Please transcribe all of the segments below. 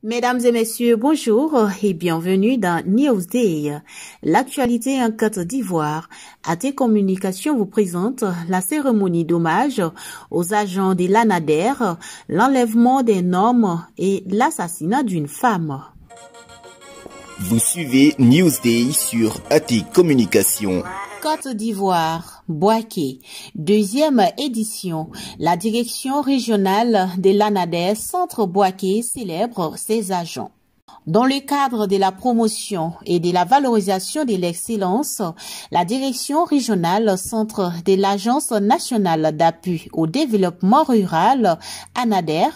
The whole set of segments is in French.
Mesdames et messieurs, bonjour et bienvenue dans Newsday. L'actualité en Côte d'Ivoire. AT Communication vous présente la cérémonie d'hommage aux agents de l'ANADER, l'enlèvement d'un homme et l'assassinat d'une femme. Vous suivez Newsday sur AT Communication. Côte d'Ivoire, Bouaké, deuxième édition. La direction régionale de l'ANADER Centre Bouaké célèbre ses agents. Dans le cadre de la promotion et de la valorisation de l'excellence, la direction régionale Centre de l'Agence nationale d'appui au développement rural, ANADER,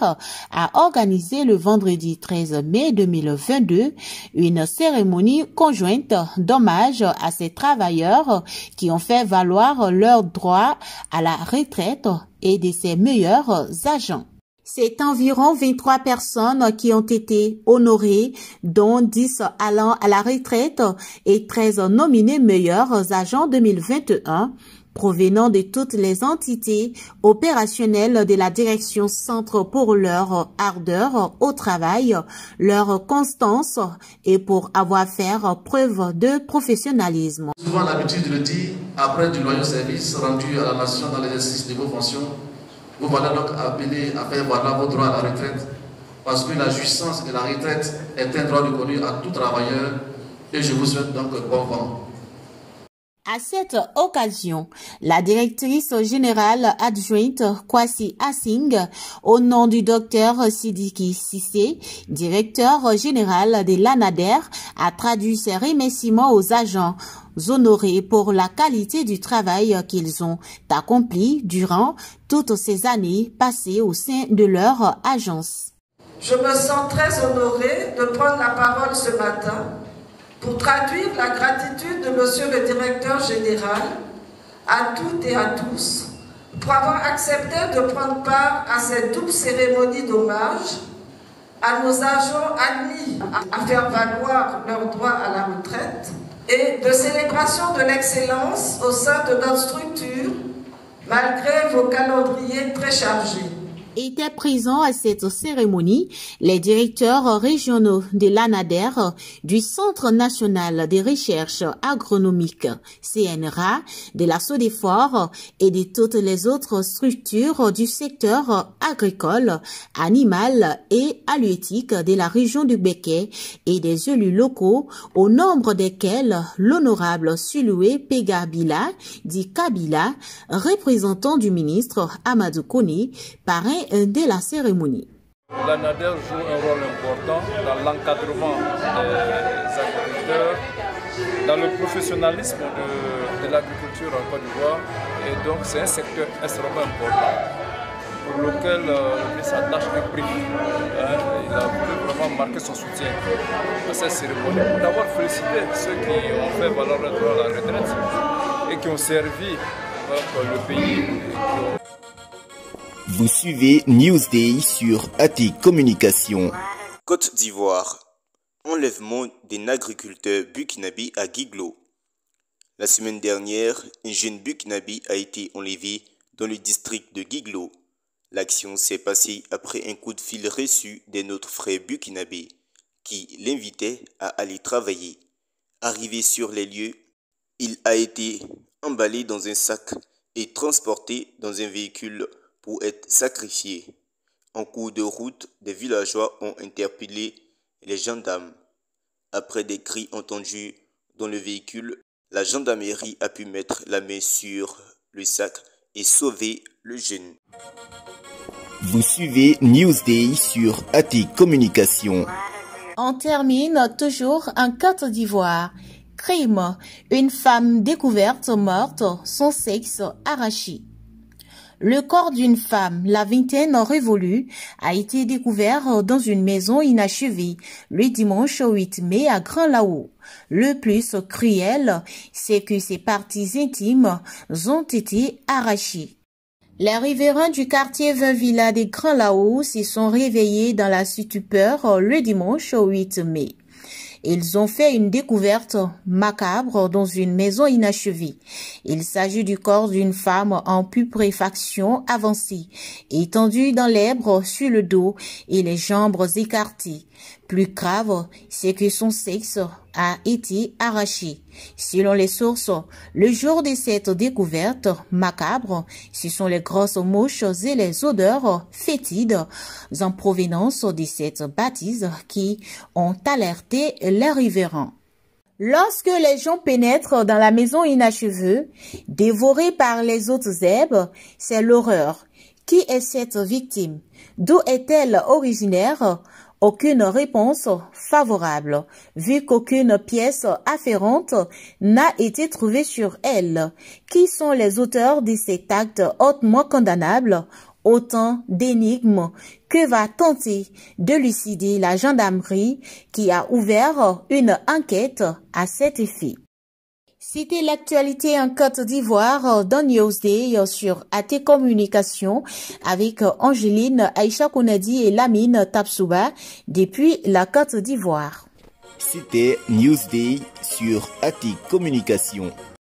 a organisé le vendredi 13 mai 2022 une cérémonie conjointe d'hommage à ces travailleurs qui ont fait valoir leur droit à la retraite et de ses meilleurs agents. C'est environ 23 personnes qui ont été honorées, dont 10 allant à la retraite et 13 nominés meilleurs agents 2021, provenant de toutes les entités opérationnelles de la direction centre pour leur ardeur au travail, leur constance et pour avoir fait preuve de professionnalisme. Souvent l'habitude de le dire, après du loyal service rendu à la nation dans l'exercice de vos fonctions, vous voilà donc appelé à faire valoir vos droits à la retraite, parce que la jouissance de la retraite est un droit reconnu à tout travailleur, et je vous souhaite donc bon vent. À cette occasion, la directrice générale adjointe Kwasi Assing, au nom du docteur Sidiki Sissé, directeur général de l'ANADER, a traduit ses remerciements aux agents honorés pour la qualité du travail qu'ils ont accompli durant toutes ces années passées au sein de leur agence. Je me sens très honorée de prendre la parole ce matin pour traduire la gratitude de Monsieur le Directeur Général à toutes et à tous pour avoir accepté de prendre part à cette double cérémonie d'hommage à nos agents admis à faire valoir leur droit à la retraite et de célébration de l'excellence au sein de notre structure malgré vos calendriers très chargés. Étaient présents à cette cérémonie les directeurs régionaux de l'ANADER, du Centre national de recherche agronomique CNRA, de la SODEFOR et de toutes les autres structures du secteur agricole, animal et halieutique de la région du Béquet et des élus locaux, au nombre desquels l'honorable Sulué Pegabila, dit Kabila, représentant du ministre Amadou Kone, parrain de la cérémonie. L'ANADER joue un rôle important dans l'encadrement des agriculteurs, dans le professionnalisme de l'agriculture en Côte d'Ivoire, et donc c'est un secteur extrêmement important pour lequel le ministre attache un prix. Il a voulu vraiment marquer son soutien à cette cérémonie pour d'abord féliciter ceux qui ont fait valoir leur droit à la retraite et qui ont servi le pays. Vous suivez Newsday sur AT Communication. Côte d'Ivoire. Enlèvement d'un agriculteur burkinabé à Guiglo. La semaine dernière, un jeune burkinabé a été enlevé dans le district de Guiglo. L'action s'est passée après un coup de fil reçu d'un autre frère burkinabé qui l'invitait à aller travailler. Arrivé sur les lieux, il a été emballé dans un sac et transporté dans un véhicule pour être sacrifié. En cours de route, des villageois ont interpellé les gendarmes. Après des cris entendus dans le véhicule, la gendarmerie a pu mettre la main sur le sac et sauver le jeune. Vous suivez Newsday sur AT Communication. On termine toujours en Côte d'Ivoire. Crime. Une femme découverte morte, son sexe arraché. Le corps d'une femme, la vingtaine révolue, a été découvert dans une maison inachevée le dimanche 8 mai à Grand-Laou. Le plus cruel, c'est que ses parties intimes ont été arrachées. Les riverains du quartier 20 Villa des Grand-Laou se sont réveillés dans la stupeur le dimanche 8 mai. Ils ont fait une découverte macabre dans une maison inachevée. Il s'agit du corps d'une femme en putréfaction avancée, étendue dans l'herbe sur le dos et les jambes écartées. Plus grave, c'est que son sexe a été arraché. Selon les sources, le jour de cette découverte macabre, ce sont les grosses mouches et les odeurs fétides en provenance de cette bâtisse qui ont alerté les riverains. Lorsque les gens pénètrent dans la maison inachevée, dévorée par les autres herbes, c'est l'horreur. Qui est cette victime? D'où est-elle originaire? Aucune réponse favorable, vu qu'aucune pièce afférente n'a été trouvée sur elle. Qui sont les auteurs de cet acte hautement condamnable? Autant d'énigmes que va tenter d'élucider la gendarmerie qui a ouvert une enquête à cet effet. C'était l'actualité en Côte d'Ivoire dans Newsday sur AT Communication avec Angeline Aïcha Kounadi et Lamine Tapsouba depuis la Côte d'Ivoire. C'était Newsday sur AT Communication.